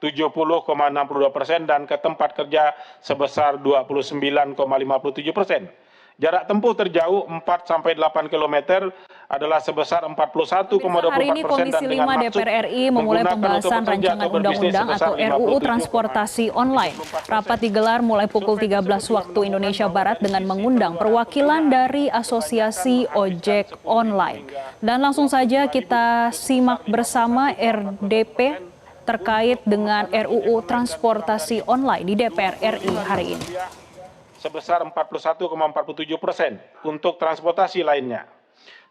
70,62% dan ke tempat kerja sebesar 29,57%. Jarak tempuh terjauh 4-8 km adalah sebesar 41,24% hari ini Komisi 5 DPR RI memulai pembahasan rancangan undang-undang atau RUU Transportasi Online. Rapat digelar mulai pukul 13 waktu Indonesia Barat dengan mengundang perwakilan dari Asosiasi Ojek Online. Dan langsung saja kita simak bersama RDP terkait dengan RUU Transportasi Online di DPR RI hari ini. Sebesar 41,47% untuk transportasi lainnya.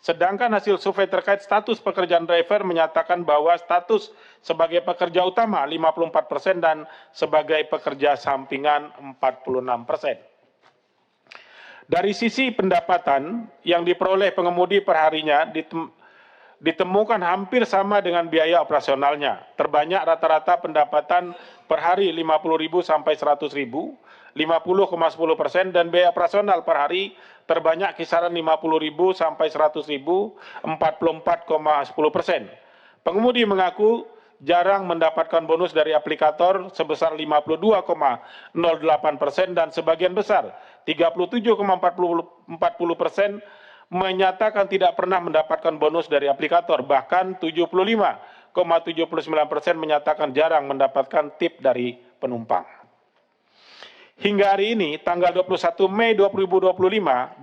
Sedangkan hasil survei terkait status pekerjaan driver menyatakan bahwa status sebagai pekerja utama 54% dan sebagai pekerja sampingan 46%. Dari sisi pendapatan yang diperoleh pengemudi perharinya ditemukan hampir sama dengan biaya operasionalnya. Terbanyak rata-rata pendapatan per hari 50.000 sampai 100.000, 50,10%, dan biaya operasional per hari terbanyak kisaran 50.000 sampai 100.000, 44,10%. Pengemudi mengaku jarang mendapatkan bonus dari aplikator sebesar 52,08% dan sebagian besar 37,40% menyatakan tidak pernah mendapatkan bonus dari aplikator, bahkan 75,79% menyatakan jarang mendapatkan tip dari penumpang. Hingga hari ini, tanggal 21 Mei 2025,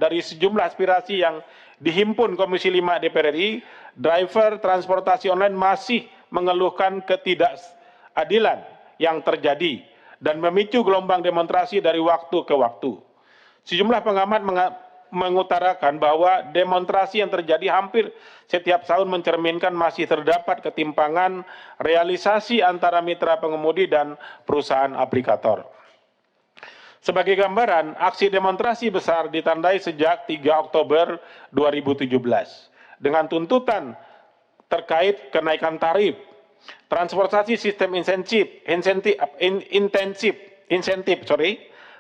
dari sejumlah aspirasi yang dihimpun Komisi 5 DPR RI, driver transportasi online masih mengeluhkan ketidakadilan yang terjadi dan memicu gelombang demonstrasi dari waktu ke waktu. Sejumlah pengamat mengutarakan bahwa demonstrasi yang terjadi hampir setiap tahun mencerminkan masih terdapat ketimpangan realisasi antara mitra pengemudi dan perusahaan aplikator. Sebagai gambaran, aksi demonstrasi besar ditandai sejak 3 Oktober 2017 dengan tuntutan terkait kenaikan tarif, transportasi sistem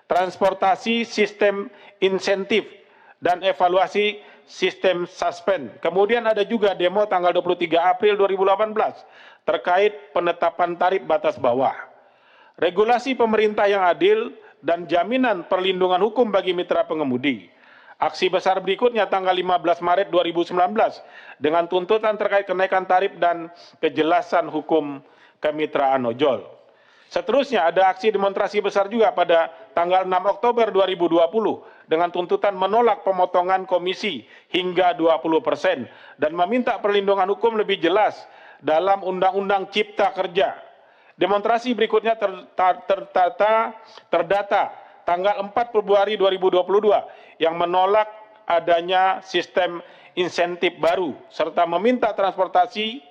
transportasi sistem insentif, dan evaluasi sistem suspend. Kemudian ada juga demo tanggal 23 April 2018 terkait penetapan tarif batas bawah. Regulasi pemerintah yang adil dan jaminan perlindungan hukum bagi mitra pengemudi. Aksi besar berikutnya tanggal 15 Maret 2019 dengan tuntutan terkait kenaikan tarif dan kejelasan hukum kemitraan ojol. Seterusnya ada aksi demonstrasi besar juga pada tanggal 6 Oktober 2020 dengan tuntutan menolak pemotongan komisi hingga 20% dan meminta perlindungan hukum lebih jelas dalam Undang-Undang Cipta Kerja. Demonstrasi berikutnya terdata tanggal 4 Februari 2022 yang menolak adanya sistem insentif baru serta meminta transportasi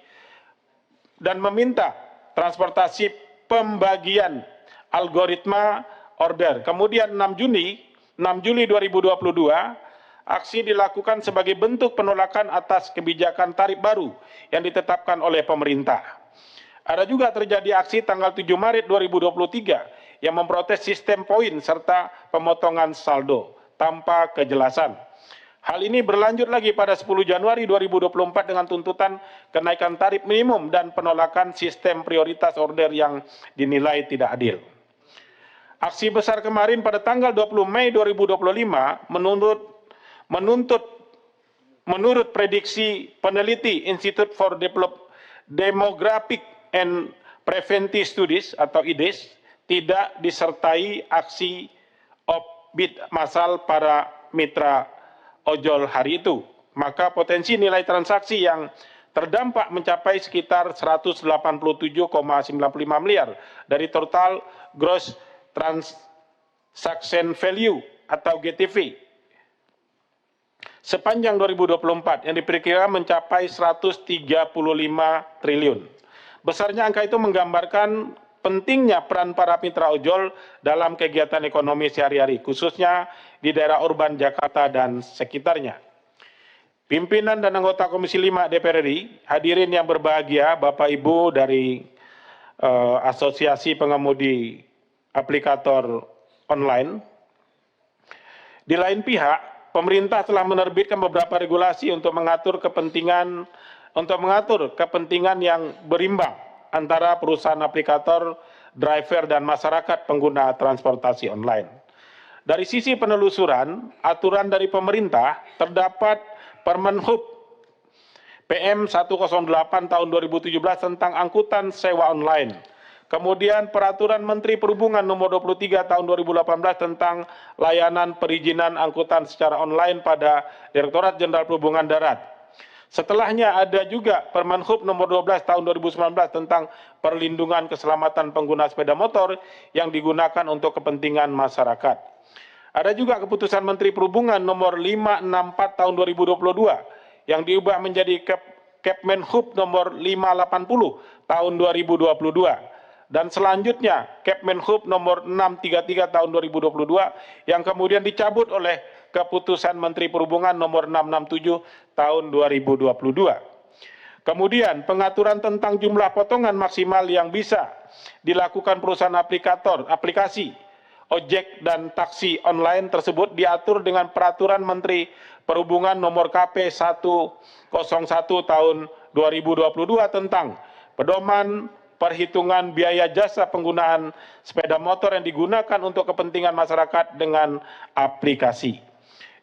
pembagian algoritma order. Kemudian 6 Juli 2022, aksi dilakukan sebagai bentuk penolakan atas kebijakan tarif baru yang ditetapkan oleh pemerintah. Ada juga terjadi aksi tanggal 7 Maret 2023 yang memprotes sistem poin serta pemotongan saldo tanpa kejelasan. Hal ini berlanjut lagi pada 10 Januari 2024 dengan tuntutan kenaikan tarif minimum dan penolakan sistem prioritas order yang dinilai tidak adil. Aksi besar kemarin pada tanggal 20 Mei 2025 menurut prediksi peneliti Institute for Demographic and Preventive Studies atau IDES tidak disertai aksi offbid massal para mitra ojol hari itu, maka potensi nilai transaksi yang terdampak mencapai sekitar 187,95 miliar dari total gross transaction value atau GTV sepanjang 2024 yang diperkirakan mencapai 135 triliun. Besarnya angka itu menggambarkan pentingnya peran para mitra ojol dalam kegiatan ekonomi sehari-hari, khususnya di daerah urban Jakarta dan sekitarnya. Pimpinan dan anggota Komisi 5 DPR RI, hadirin yang berbahagia, Bapak Ibu dari Asosiasi Pengemudi Aplikator Online. Di lain pihak, pemerintah telah menerbitkan beberapa regulasi untuk mengatur kepentingan yang berimbang antara perusahaan aplikator, driver, dan masyarakat pengguna transportasi online. Dari sisi penelusuran, aturan dari pemerintah terdapat Permenhub PM 108 tahun 2017 tentang angkutan sewa online. Kemudian Peraturan Menteri Perhubungan nomor 23 tahun 2018 tentang layanan perizinan angkutan secara online pada Direktorat Jenderal Perhubungan Darat. Setelahnya ada juga Permenhub nomor 12 tahun 2019 tentang perlindungan keselamatan pengguna sepeda motor yang digunakan untuk kepentingan masyarakat. Ada juga keputusan Menteri Perhubungan nomor 564 tahun 2022 yang diubah menjadi Kepmenhub nomor 580 tahun 2022. Dan selanjutnya Kepmenhub nomor 633 tahun 2022 yang kemudian dicabut oleh keputusan Menteri Perhubungan nomor 667 tahun 2022. Kemudian pengaturan tentang jumlah potongan maksimal yang bisa dilakukan perusahaan aplikasi, ojek dan taksi online tersebut diatur dengan Peraturan Menteri Perhubungan nomor KP 101 tahun 2022 tentang pedoman perhitungan biaya jasa penggunaan sepeda motor yang digunakan untuk kepentingan masyarakat dengan aplikasi.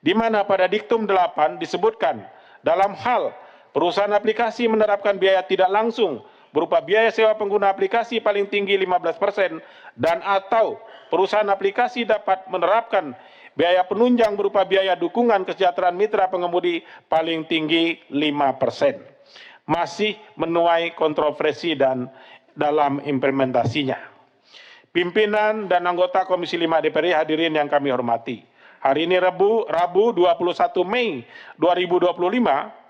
Di mana pada diktum 8 disebutkan dalam hal perusahaan aplikasi menerapkan biaya tidak langsung berupa biaya sewa pengguna aplikasi paling tinggi 15% dan atau perusahaan aplikasi dapat menerapkan biaya penunjang berupa biaya dukungan kesejahteraan mitra pengemudi paling tinggi 5%. Masih menuai kontroversi dan dalam implementasinya. Pimpinan dan anggota Komisi 5 DPR RI hadirin yang kami hormati. Hari ini Rabu 21 Mei 2025,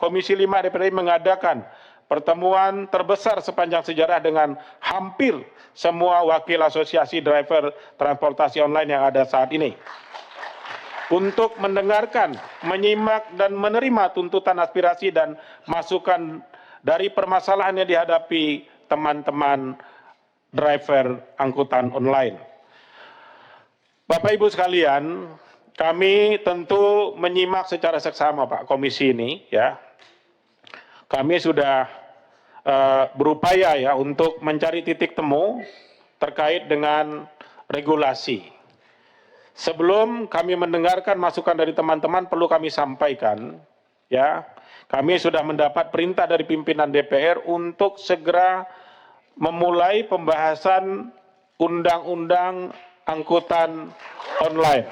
Komisi 5 DPR RI mengadakan pertemuan terbesar sepanjang sejarah dengan hampir semua wakil asosiasi driver transportasi online yang ada saat ini. Untuk mendengarkan, menyimak, dan menerima tuntutan aspirasi dan masukan dari permasalahan yang dihadapi teman-teman driver angkutan online. Bapak Ibu sekalian, kami tentu menyimak secara seksama Pak Komisi ini ya. Kami sudah berupaya ya untuk mencari titik temu terkait dengan regulasi. Sebelum kami mendengarkan masukan dari teman-teman perlu kami sampaikan ya. Kami sudah mendapat perintah dari pimpinan DPR untuk segera memulai pembahasan undang-undang angkutan online.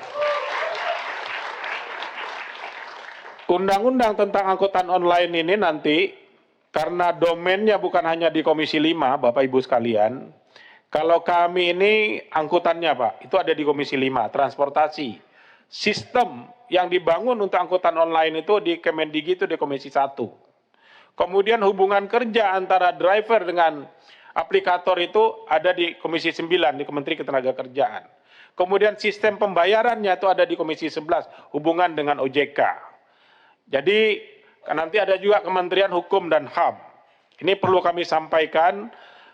Undang-undang tentang angkutan online ini nanti, karena domainnya bukan hanya di Komisi 5, Bapak Ibu sekalian, kalau kami ini angkutannya Pak, itu ada di Komisi 5, transportasi. Sistem yang dibangun untuk angkutan online itu di Kemendikbud itu di Komisi 1. Kemudian hubungan kerja antara driver dengan aplikator itu ada di Komisi 9 di Kementerian Ketenagakerjaan. Kemudian sistem pembayarannya itu ada di Komisi 11 hubungan dengan OJK. Jadi nanti ada juga Kementerian Hukum dan HAM. Ini perlu kami sampaikan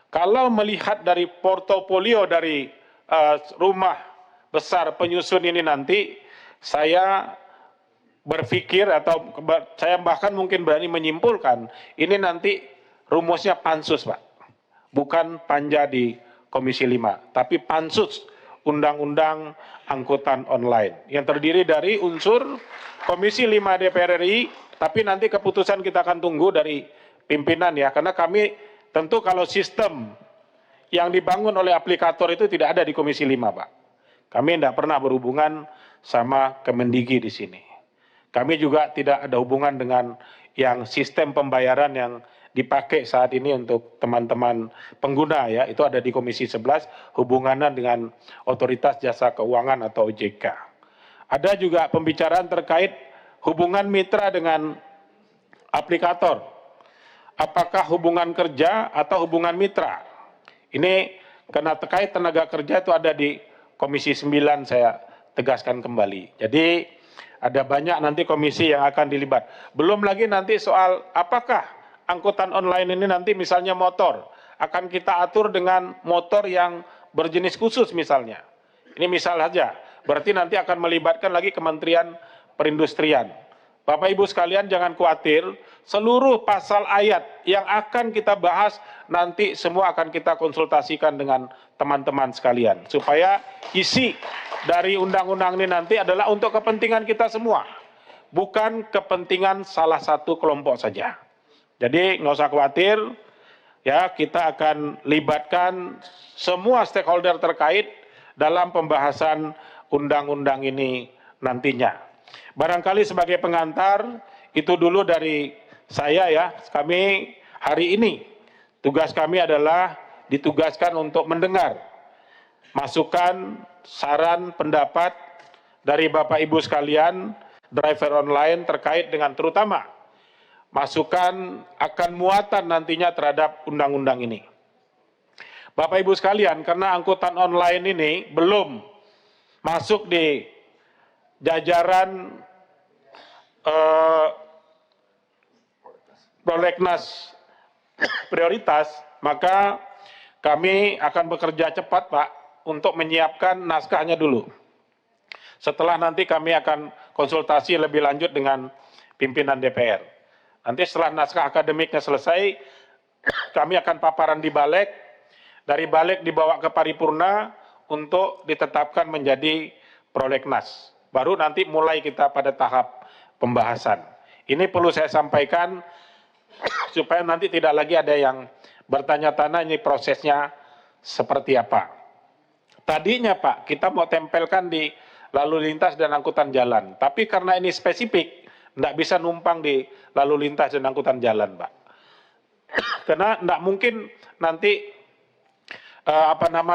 kalau melihat dari portofolio dari rumah besar penyusun ini nanti saya berpikir atau saya bahkan mungkin berani menyimpulkan ini nanti rumusnya pansus Pak, bukan panja di Komisi 5, tapi pansus Undang-Undang Angkutan Online yang terdiri dari unsur Komisi 5 DPR RI, tapi nanti keputusan kita akan tunggu dari pimpinan ya, karena kami tentu kalau sistem yang dibangun oleh aplikator itu tidak ada di Komisi 5 Pak. Kami tidak pernah berhubungan sama Kemendikbud di sini. Kami juga tidak ada hubungan dengan yang sistem pembayaran yang dipakai saat ini untuk teman-teman pengguna ya, itu ada di Komisi 11 hubungannya dengan Otoritas Jasa Keuangan atau OJK. Ada juga pembicaraan terkait hubungan mitra dengan aplikator. Apakah hubungan kerja atau hubungan mitra? Ini karena terkait tenaga kerja itu ada di Komisi 9 saya tegaskan kembali. Jadi ada banyak nanti komisi yang akan dilibat. Belum lagi nanti soal apakah angkutan online ini nanti misalnya motor akan kita atur dengan motor yang berjenis khusus misalnya. Ini misal saja. Berarti nanti akan melibatkan lagi Kementerian Perindustrian. Bapak Ibu sekalian jangan khawatir, seluruh pasal ayat yang akan kita bahas nanti semua akan kita konsultasikan dengan teman-teman sekalian. Supaya isi dari undang-undang ini nanti adalah untuk kepentingan kita semua. Bukan kepentingan salah satu kelompok saja. Jadi nggak usah khawatir, ya kita akan libatkan semua stakeholder terkait dalam pembahasan undang-undang ini nantinya. Barangkali sebagai pengantar, itu dulu dari saya ya. Kami hari ini, tugas kami adalah ditugaskan untuk mendengar masukan, saran, pendapat dari Bapak Ibu sekalian, driver online terkait dengan terutama masukan akan muatan nantinya terhadap undang-undang ini. Bapak Ibu sekalian, karena angkutan online ini belum masuk di jajaran prolegnas prioritas, maka kami akan bekerja cepat, Pak, untuk menyiapkan naskahnya dulu. Setelah nanti kami akan konsultasi lebih lanjut dengan pimpinan DPR. Nanti setelah naskah akademiknya selesai, kami akan paparan di Balik, dari Balik dibawa ke paripurna untuk ditetapkan menjadi prolegnas. Baru nanti mulai kita pada tahap pembahasan. Ini perlu saya sampaikan supaya nanti tidak lagi ada yang bertanya-tanya ini prosesnya seperti apa. Tadinya Pak, kita mau tempelkan di lalu lintas dan angkutan jalan. Tapi karena ini spesifik, tidak bisa numpang di lalu lintas dan angkutan jalan, Pak. Karena tidak mungkin nanti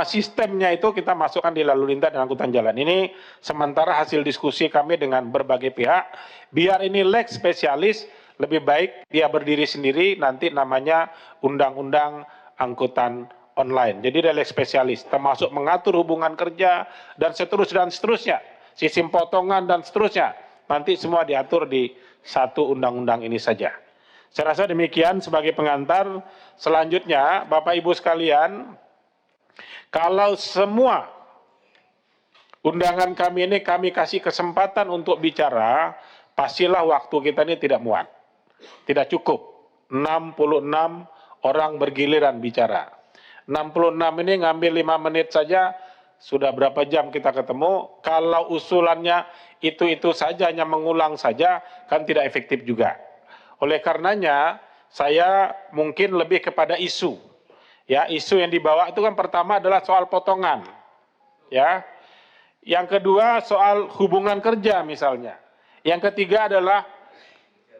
sistemnya itu kita masukkan di lalu lintas dan angkutan jalan. Ini sementara hasil diskusi kami dengan berbagai pihak. Biar ini leg spesialis, lebih baik dia berdiri sendiri, nanti namanya Undang-Undang Angkutan Online. Jadi dia leg spesialis, termasuk mengatur hubungan kerja dan seterusnya, sistem potongan dan seterusnya. Nanti semua diatur di satu undang-undang ini saja. Saya rasa demikian sebagai pengantar. Selanjutnya, Bapak Ibu sekalian, kalau semua undangan kami ini kami kasih kesempatan untuk bicara, pastilah waktu kita ini tidak muat. Tidak cukup. 66 orang bergiliran bicara. 66 ini ngambil 5 menit saja, sudah berapa jam kita ketemu. Kalau usulannya itu saja, hanya mengulang saja, kan tidak efektif juga. Oleh karenanya, saya mungkin lebih kepada isu. Ya, isu yang dibawa itu kan pertama adalah soal potongan. Ya. Yang kedua soal hubungan kerja misalnya. Yang ketiga adalah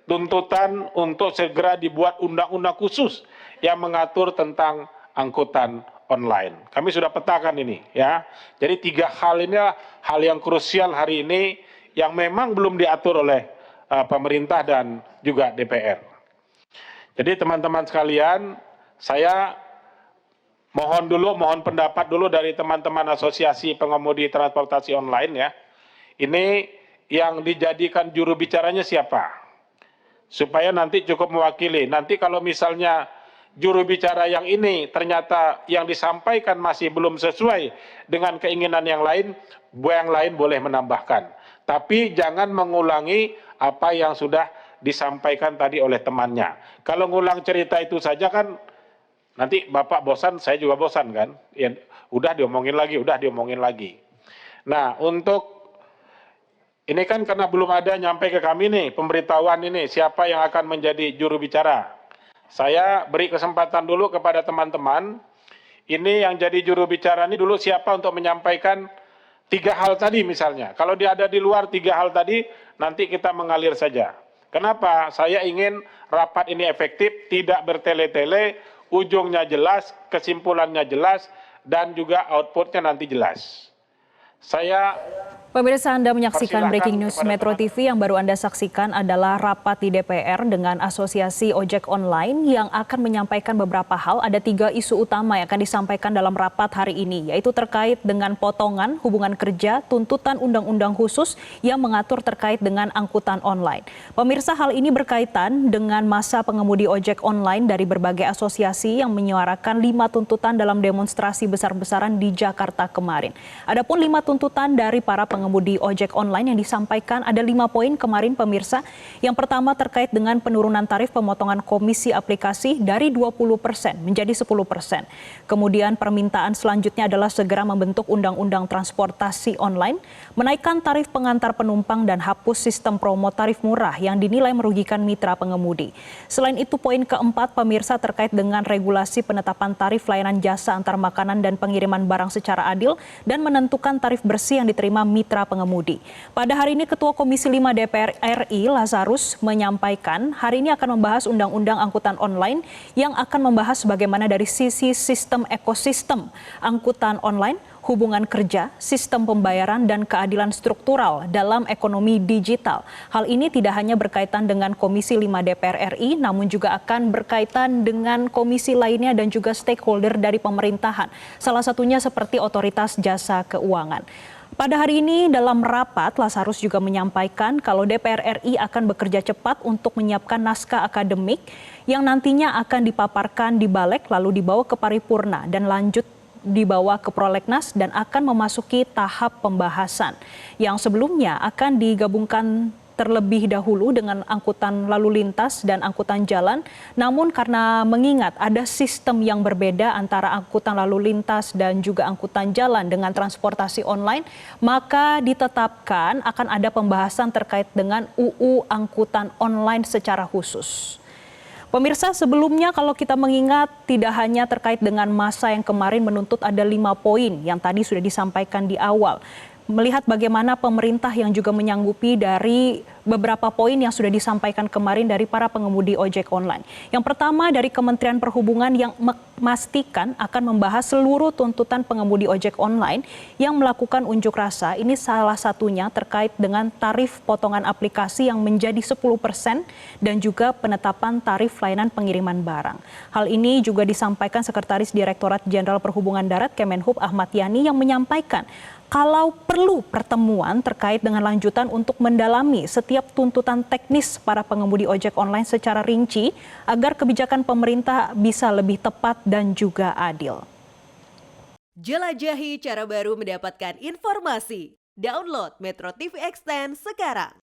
tuntutan untuk segera dibuat undang-undang khusus yang mengatur tentang angkutan online. Kami sudah petakan ini, ya. Jadi 3 hal ini adalah hal yang krusial hari ini yang memang belum diatur oleh pemerintah dan juga DPR. Jadi teman-teman sekalian, saya mohon pendapat dulu dari teman-teman Asosiasi Pengemudi Transportasi Online ya. Ini yang dijadikan juru bicaranya siapa? Supaya nanti cukup mewakili. Nanti kalau misalnya juru bicara yang ini ternyata yang disampaikan masih belum sesuai dengan keinginan yang lain boleh menambahkan. Tapi jangan mengulangi apa yang sudah disampaikan tadi oleh temannya. Kalau ngulang cerita itu saja kan nanti Bapak bosan, saya juga bosan kan. Ya, udah diomongin lagi. Nah, untuk ini kan karena belum ada nyampe ke kami nih, pemberitahuan ini siapa yang akan menjadi juru bicara. Saya beri kesempatan dulu kepada teman-teman, ini yang jadi juru bicara ini dulu siapa untuk menyampaikan 3 hal tadi misalnya. Kalau dia ada di luar 3 hal tadi, nanti kita mengalir saja. Kenapa? Saya ingin rapat ini efektif, tidak bertele-tele, ujungnya jelas, kesimpulannya jelas, dan juga outputnya nanti jelas. Pemirsa, Anda menyaksikan Breaking News Metro TV. Yang baru Anda saksikan adalah rapat di DPR dengan Asosiasi Ojek Online yang akan menyampaikan beberapa hal. Ada 3 isu utama yang akan disampaikan dalam rapat hari ini, yaitu terkait dengan potongan hubungan kerja, tuntutan undang-undang khusus yang mengatur terkait dengan angkutan online. Pemirsa, hal ini berkaitan dengan masa pengemudi ojek online dari berbagai asosiasi yang menyuarakan 5 tuntutan dalam demonstrasi besar-besaran di Jakarta kemarin. Adapun 5 tuntutan dari para pengemudi ojek online yang disampaikan ada 5 poin kemarin pemirsa. Yang pertama terkait dengan penurunan tarif pemotongan komisi aplikasi dari 20% menjadi 10%. Kemudian permintaan selanjutnya adalah segera membentuk undang-undang transportasi online, menaikkan tarif pengantar penumpang dan hapus sistem promo tarif murah yang dinilai merugikan mitra pengemudi. Selain itu poin keempat pemirsa terkait dengan regulasi penetapan tarif layanan jasa antar makanan dan pengiriman barang secara adil dan menentukan tarif bersih yang diterima mitra pengemudi. Pada hari ini Ketua Komisi 5 DPR RI Lazarus menyampaikan hari ini akan membahas undang-undang angkutan online yang akan membahas bagaimana dari sisi sistem ekosistem angkutan online, hubungan kerja, sistem pembayaran, dan keadilan struktural dalam ekonomi digital. Hal ini tidak hanya berkaitan dengan Komisi 5 DPR RI, namun juga akan berkaitan dengan komisi lainnya dan juga stakeholder dari pemerintahan. Salah satunya seperti Otoritas Jasa Keuangan. Pada hari ini dalam rapat, Lazarus juga menyampaikan kalau DPR RI akan bekerja cepat untuk menyiapkan naskah akademik yang nantinya akan dipaparkan di Balek lalu dibawa ke paripurna dan lanjut dibawa ke prolegnas dan akan memasuki tahap pembahasan yang sebelumnya akan digabungkan terlebih dahulu dengan angkutan lalu lintas dan angkutan jalan. Namun karena mengingat ada sistem yang berbeda antara angkutan lalu lintas dan juga angkutan jalan dengan transportasi online, maka ditetapkan akan ada pembahasan terkait dengan UU angkutan online secara khusus. Pemirsa, sebelumnya kalau kita mengingat tidak hanya terkait dengan masa yang kemarin menuntut ada 5 poin yang tadi sudah disampaikan di awal. Melihat bagaimana pemerintah yang juga menyanggupi dari beberapa poin yang sudah disampaikan kemarin dari para pengemudi ojek online. Yang pertama dari Kementerian Perhubungan yang memastikan akan membahas seluruh tuntutan pengemudi ojek online yang melakukan unjuk rasa. Ini salah satunya terkait dengan tarif potongan aplikasi yang menjadi 10% dan juga penetapan tarif layanan pengiriman barang. Hal ini juga disampaikan Sekretaris Direktorat Jenderal Perhubungan Darat Kemenhub Ahmad Yani yang menyampaikan kalau perlu pertemuan terkait dengan lanjutan untuk mendalami setiap tuntutan teknis para pengemudi ojek online secara rinci agar kebijakan pemerintah bisa lebih tepat dan juga adil. Jelajahi cara baru mendapatkan informasi. Download Metro TV Extend sekarang.